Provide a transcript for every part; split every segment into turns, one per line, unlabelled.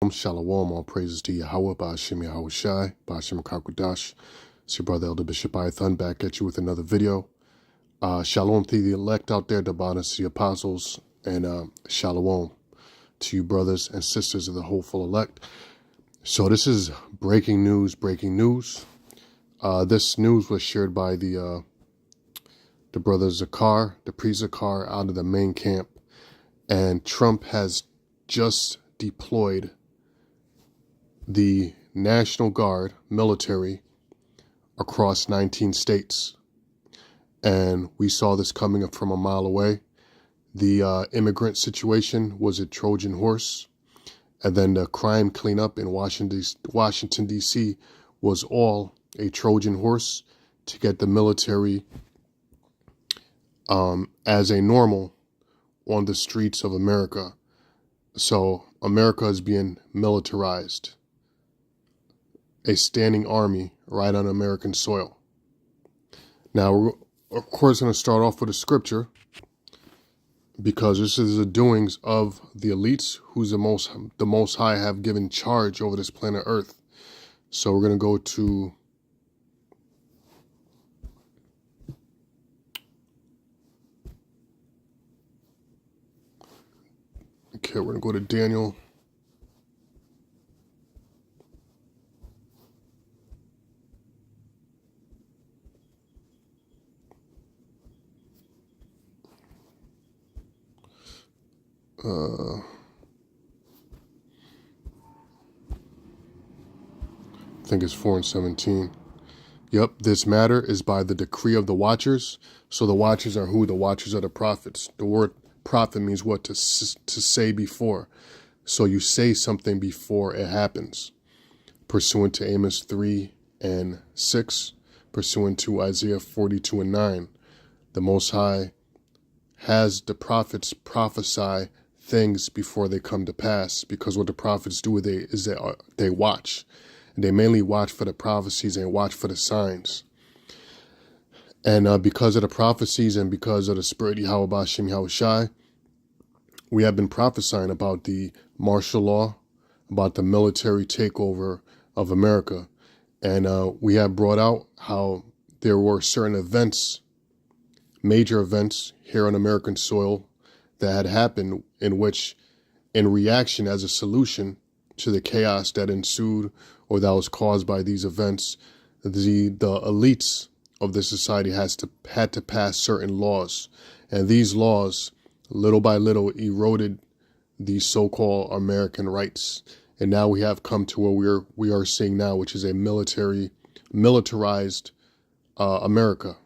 Shalom, all praises to Yahweh, Ba'ashem Yahweh Shai, Ba'ashem Kakudash. It's your brother Elder Bishop Ithun back at you with another video. Shalom to the elect out there, Dabanas to the apostles, and shalom to you brothers and sisters of the hopeful elect. So this is breaking news, this news was shared by the brothers Zakar, the pre-Zakar out of the main camp, and Trump has just deployed the National Guard military across 19 states. And we saw this coming up from a mile away. The immigrant situation was a Trojan horse. And then the crime cleanup in Washington, D.C. was all a Trojan horse to get the military as a normal on the streets of America. So America is being militarized, a standing army right on American soil. Now, we're of course going to start off with a scripture because this is the doings of the elites who's the most high have given charge over this planet Earth. So we're going to go to we're going to go to Daniel. I think it's 4:17. Yep, this matter is by the decree of the watchers. So the watchers are who? The watchers are the prophets. The word prophet means what? To say before. So you say something before it happens. Pursuant to Amos 3 and 6, pursuant to Isaiah 42 and 9, the Most High has the prophets prophesy things before they come to pass, because what the prophets do is they watch. And they mainly watch for the prophecies and watch for the signs. And because of the prophecies and because of the spirit Yahweh Ba'ashem Yahweh Shai, we have been prophesying about the martial law, about the military takeover of America. And we have brought out how there were certain events, major events here on American soil that had happened in which, in reaction as a solution to the chaos that ensued or that was caused by these events, the elites of the society had to pass certain laws. And these laws, little by little, eroded these so-called American rights. And now we have come to where we are seeing now, which is a militarized America.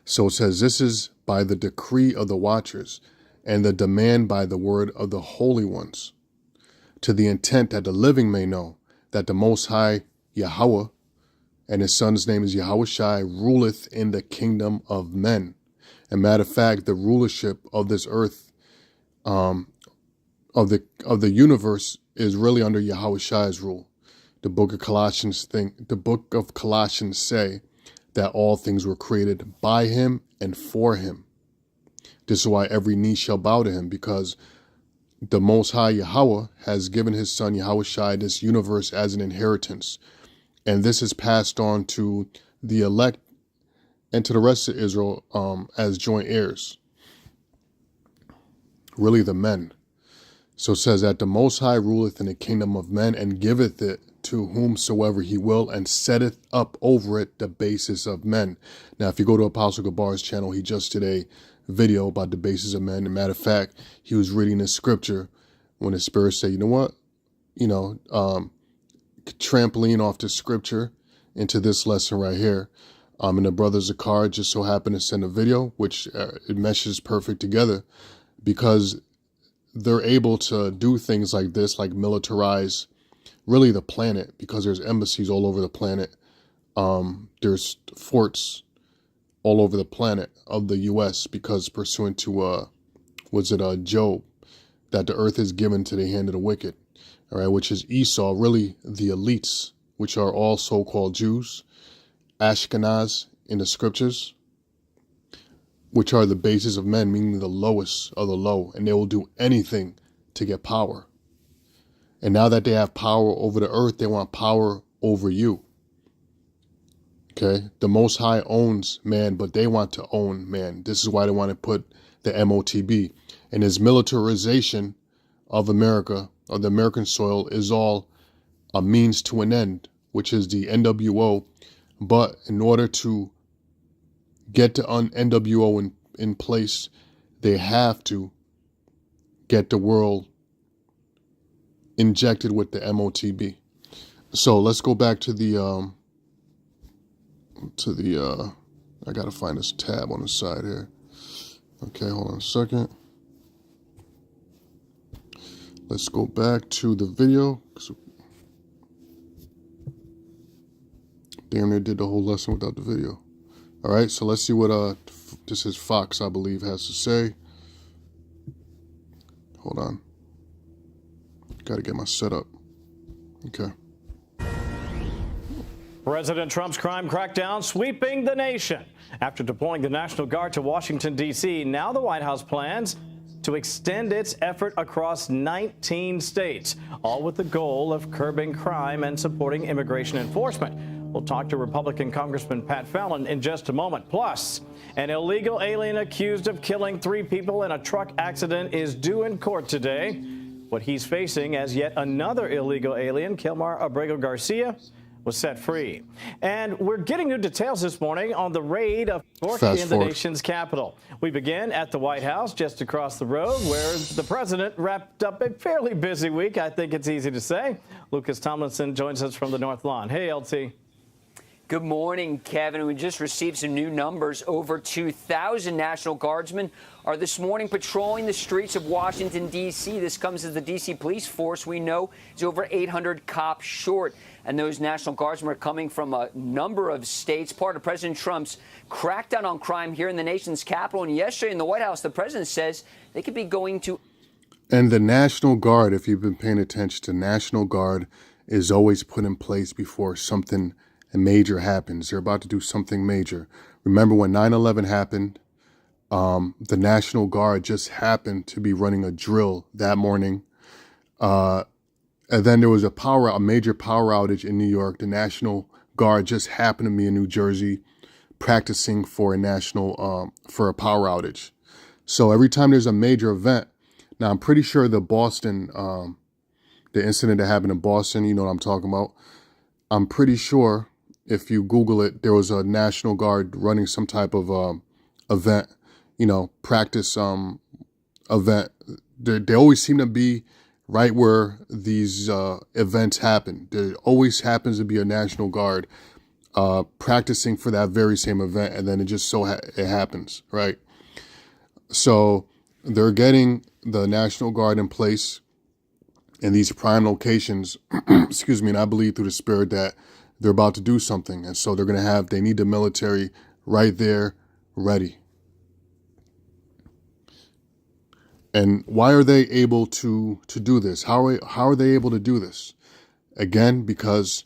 So it says, this is by the decree of the watchers and the demand by the word of the holy ones, to the intent that the living may know that the Most High Yahweh, and his son's name is Yahweh Shai, ruleth in the kingdom of men. And matter of fact, the rulership of this earth, of the universe, is really under Yahweh Shai's rule. The book of Colossians say that all things were created by him and for him. This is why every knee shall bow to him, because the Most High Yahweh has given his son Yahweh Shai this universe as an inheritance. And this is passed on to the elect and to the rest of Israel as joint heirs. Really the men. So it says that the Most High ruleth in the kingdom of men and giveth it to whomsoever he will, and setteth up over it the basis of men. Now, if you go to Apostle Gabar's channel, he just did a video about the basis of men. As a matter of fact, he was reading this scripture when the Spirit said, you know what? Trampoline off the scripture into this lesson right here. And the brother Zakar just so happened to send a video, which it meshes perfect together, because they're able to do things like this, like militarize really the planet, because there's embassies all over the planet. There's forts all over the planet of the U.S. because pursuant to, Job, that the earth is given to the hand of the wicked, all right, which is Esau, really the elites, which are all so-called Jews, Ashkenaz in the scriptures, which are the basis of men, meaning the lowest of the low, and they will do anything to get power. And now that they have power over the earth, they want power over you. Okay? The Most High owns man, but they want to own man. This is why they want to put the MOTB. And his militarization of America, of the American soil, is all a means to an end, which is the NWO. But in order to get the NWO in place, they have to get the world injected with the MOTB. So let's go back to the I gotta find this tab on the side here. Okay, hold on a second. Let's go back to the video. Damn near did the whole lesson without the video. All right, so let's see what this is Fox, I believe, has to say. Hold on. Got to get my setup. Okay.
President Trump's crime crackdown sweeping the nation. After deploying the National Guard to Washington, D.C., now the White House plans to extend its effort across 19 states, all with the goal of curbing crime and supporting immigration enforcement. We'll talk to Republican Congressman Pat Fallon in just a moment. Plus, an illegal alien accused of killing 3 people in a truck accident is due in court today. What he's facing as yet another illegal alien, Kilmar Abrego Garcia, was set free. And we're getting new details this morning on the raid of in the nation's capital. We begin at the White House just across the road, where the president wrapped up a fairly busy week, I think it's easy to say. Lucas Tomlinson joins us from the North Lawn. Hey, LT.
Good morning, Kevin. We just received some new numbers. Over 2,000 National Guardsmen are this morning patrolling the streets of Washington, D.C. This comes as the D.C. police force, we know, is over 800 cops short. And those National Guardsmen are coming from a number of states, part of President Trump's crackdown on crime here in the nation's capital. And yesterday in the White House, the president says they could be going to...
And the National Guard, if you've been paying attention, the National Guard is always put in place before something major happens. They're about to do something major. Remember when 9/11 happened, the National Guard just happened to be running a drill that morning. And then there was a major power outage in New York. The National Guard just happened to be in New Jersey practicing for a power outage. So every time there's a major event, now I'm pretty sure the incident that happened in Boston, you know what I'm talking about. I'm pretty sure if you Google it, there was a National Guard running some type of event, practice event. They always seem to be right where these events happen. There always happens to be a National Guard practicing for that very same event, and then it just it happens, right? So they're getting the National Guard in place in these prime locations, excuse me, and I believe through the Spirit that they're about to do something. And so they need the military right there ready. And why are they able to do this? How are they able to do this? Again, because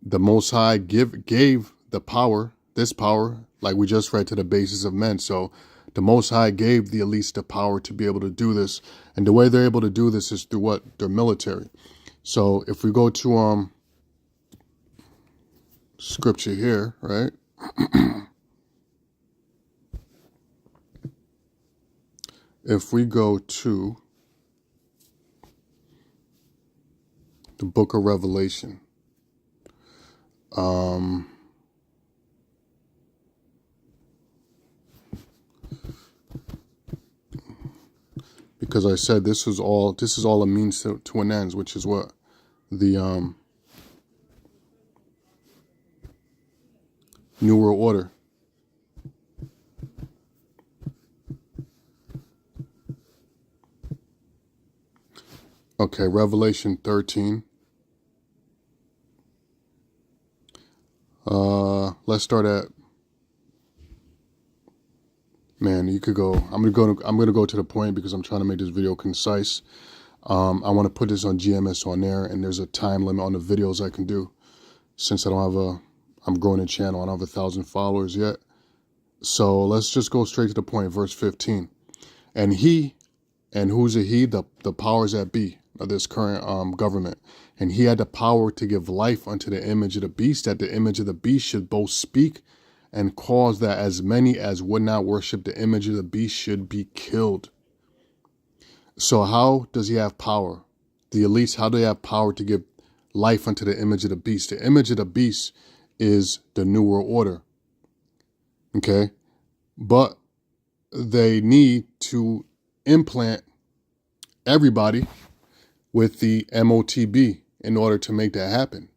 the Most High gave this power, like we just read, to the basis of men. So the Most High gave the elites the power to be able to do this. And the way they're able to do this is through what? Their military. So if we go to scripture here, right? If we go to the book of Revelation, because I said this is all a means to an end, which is what the New World Order. Okay, Revelation 13. Let's start at, man, you could go, I'm gonna go to the point because I'm trying to make this video concise. I want to put this on GMS on there, and there's a time limit on the videos I can do, since I don't have I'm growing a channel. I don't have 1,000 followers yet. So let's just go straight to the point. Verse 15. And he, and who's a he? The powers that be. of this current government. And he had the power to give life unto the image of the beast, that the image of the beast should both speak and cause that as many as would not worship the image of the beast should be killed. So how does he have power? The elites, how do they have power to give life unto the image of the beast? The image of the beast is the New World Order. Okay? But they need to implant everybody with the MOTB in order to make that happen.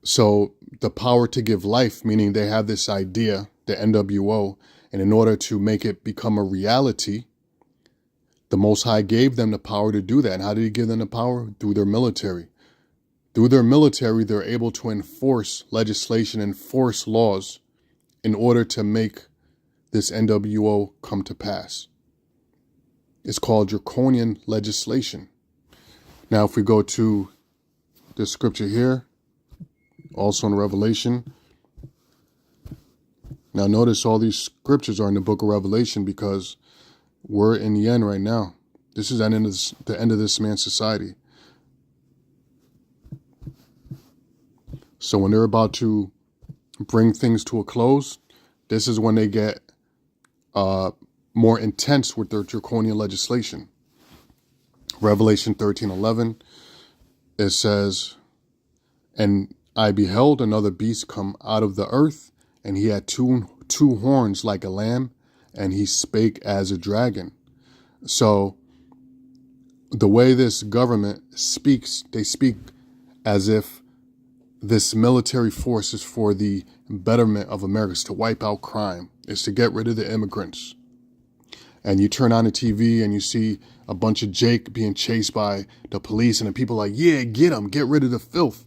So the power to give life, meaning they have this idea, the NWO, and in order to make it become a reality, the Most High gave them the power to do that. And how did he give them the power? Through their military. Through their military, they're able to enforce legislation, enforce laws in order to make this NWO come to pass. It's called draconian legislation. Now, if we go to the scripture here, also in Revelation. Now, notice all these scriptures are in the book of Revelation because we're in the end right now. This is the end of this man's society. So when they're about to bring things to a close, this is when they get more intense with their draconian legislation. Revelation 13:11, it says, "And I beheld another beast come out of the earth, and he had two horns like a lamb, and he spake as a dragon." So the way this government speaks, they speak as if this military force is for the betterment of America, is to wipe out crime, is to get rid of the immigrants. And you turn on the TV and you see a bunch of Jake being chased by the police, and the people are like, yeah, get him, get rid of the filth.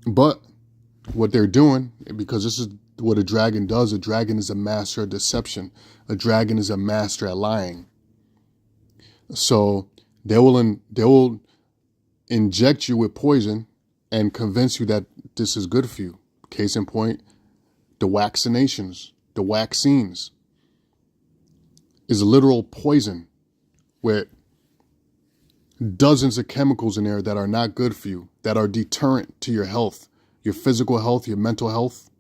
But what they're doing, because this is what a dragon does, a dragon is a master of deception. A dragon is a master at lying. So they will inject you with poison and convince you that this is good for you. Case in point, the vaccinations, the vaccines is literal poison with dozens of chemicals in there that are not good for you, that are deterrent to your health, your physical health, your mental health.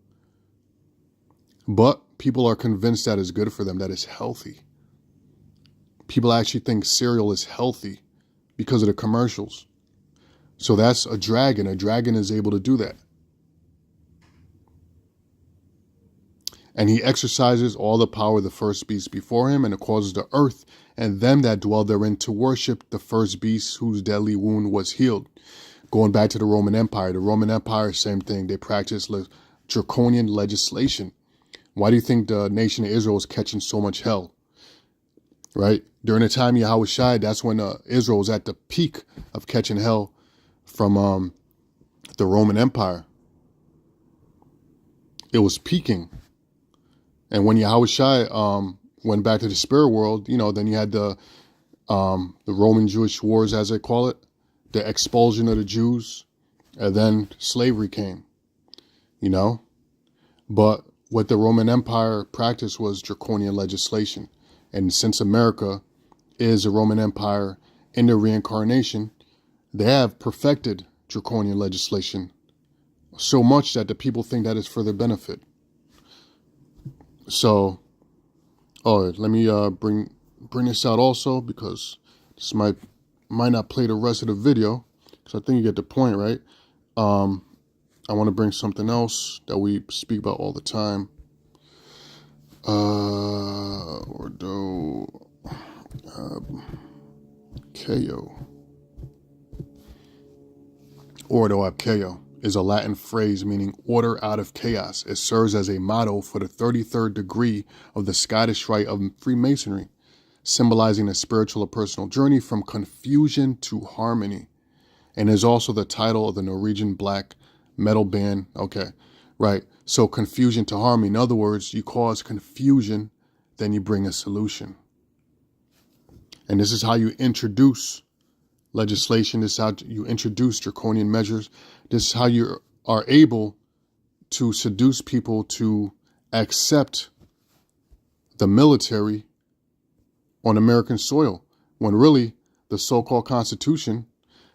But people are convinced that it's good for them, that it's healthy. People actually think cereal is healthy because of the commercials. So that's a dragon. A dragon is able to do that. And he exercises all the power of the first beast before him, and it causes the earth and them that dwell therein to worship the first beast whose deadly wound was healed. Going back to the Roman Empire. The Roman Empire, same thing. They practice draconian legislation. Why do you think the nation of Israel is catching so much hell? Right? During the time of Yahushua, that's when Israel was at the peak of catching hell from the Roman Empire. It was peaking. And when Yahushua went back to the spirit world, then you had the Roman Jewish wars, as they call it, the expulsion of the Jews, and then slavery came, But what the Roman Empire practiced was draconian legislation. And since America is a Roman Empire in the reincarnation, they have perfected draconian legislation so much that the people think that it's for their benefit. So, let me bring this out also, because this might not play the rest of the video, because I think you get the point, right? I want to bring something else that we speak about all the time. Ordo Abkeo. Ordo Abkeo is a Latin phrase meaning order out of chaos. It serves as a motto for the 33rd degree of the Scottish Rite of Freemasonry, symbolizing a spiritual or personal journey from confusion to harmony, and is also the title of the Norwegian black metal band. Okay, right. So confusion to harmony. In other words, you cause confusion, then you bring a solution. And this is how you introduce legislation. This is how you introduce draconian measures. This is how you are able to seduce people to accept the military on American soil, when really the so-called Constitution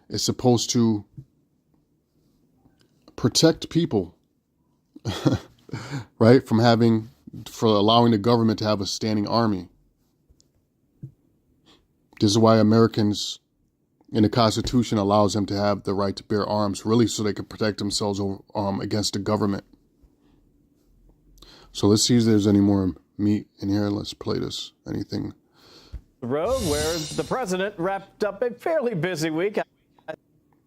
is supposed to protect people, right, for allowing the government to have a standing army. This is why Americans in the Constitution allows them to have the right to bear arms, really so they can protect themselves against the government. So let's see if there's any more meat in here. Let's play this. Anything?
The road where the president wrapped up a fairly busy week.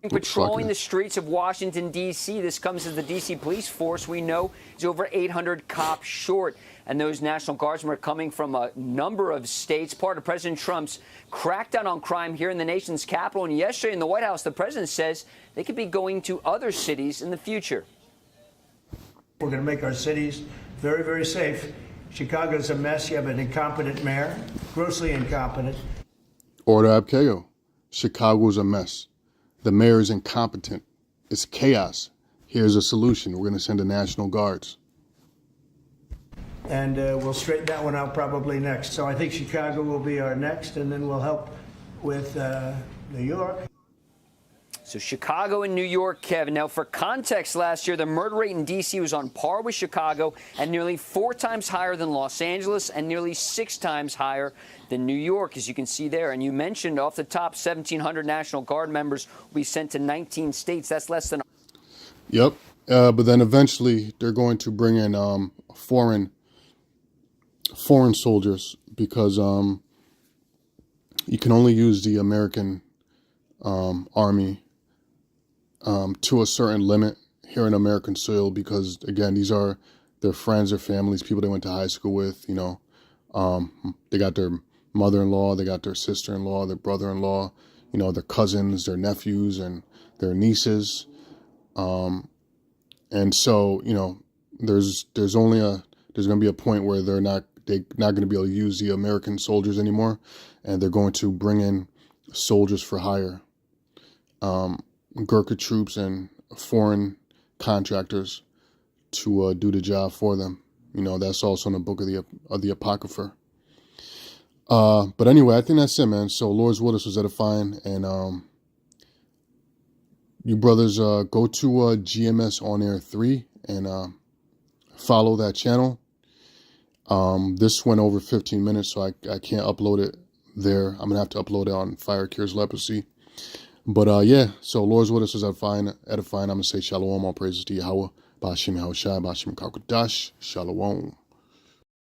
Patrolling the streets of Washington, D.C. This comes as the D.C. police force, we know, is over 800 cops short. And those National Guardsmen are coming from a number of states, part of President Trump's crackdown on crime here in the nation's capital. And yesterday in the White House, the president says they could be going to other cities in the future.
We're going to make our cities very, very safe. Chicago's a mess. You have an incompetent mayor, grossly incompetent.
Order Abkeo. Chicago's a mess. The mayor is incompetent. It's chaos. Here's a solution. We're going to send the National Guards.
And we'll straighten that one out probably next. So I think Chicago will be our next, and then we'll help with New York.
So Chicago and New York, Kevin. Now, for context, last year, the murder rate in D.C. was on par with Chicago and nearly 4 times higher than Los Angeles and nearly 6 times higher than New York, as you can see there. And you mentioned off the top, 1,700 National Guard members will be sent to 19 states. That's less than...
Yep. But then eventually they're going to bring in foreign soldiers because you can only use the American army to a certain limit here in American soil because, again, these are their friends, their families, people they went to high school with, you know. They got their mother-in-law, they got their sister-in-law, their brother-in-law, you know, their cousins, their nephews, and their nieces. And so, you know, there's going to be a point where they're not going to be able to use the American soldiers anymore, and they're going to bring in soldiers for hire. Gurkha troops and foreign contractors to do the job for them. You know, that's also in the book of the Apocrypha. But anyway, I think that's it, man. So Lord's Willis was edifying, and you brothers go to GMS On Air 3 and follow that channel. This went over 15 minutes, so I can't upload it there. I'm gonna have to upload it on Fire Cures Leprosy. But yeah, so Lord's Willis was edifying. I'm gonna say shalom, all praises to Yahweh, Ba'ashim Yahushai, Ba'ashim Kakadash, shalom.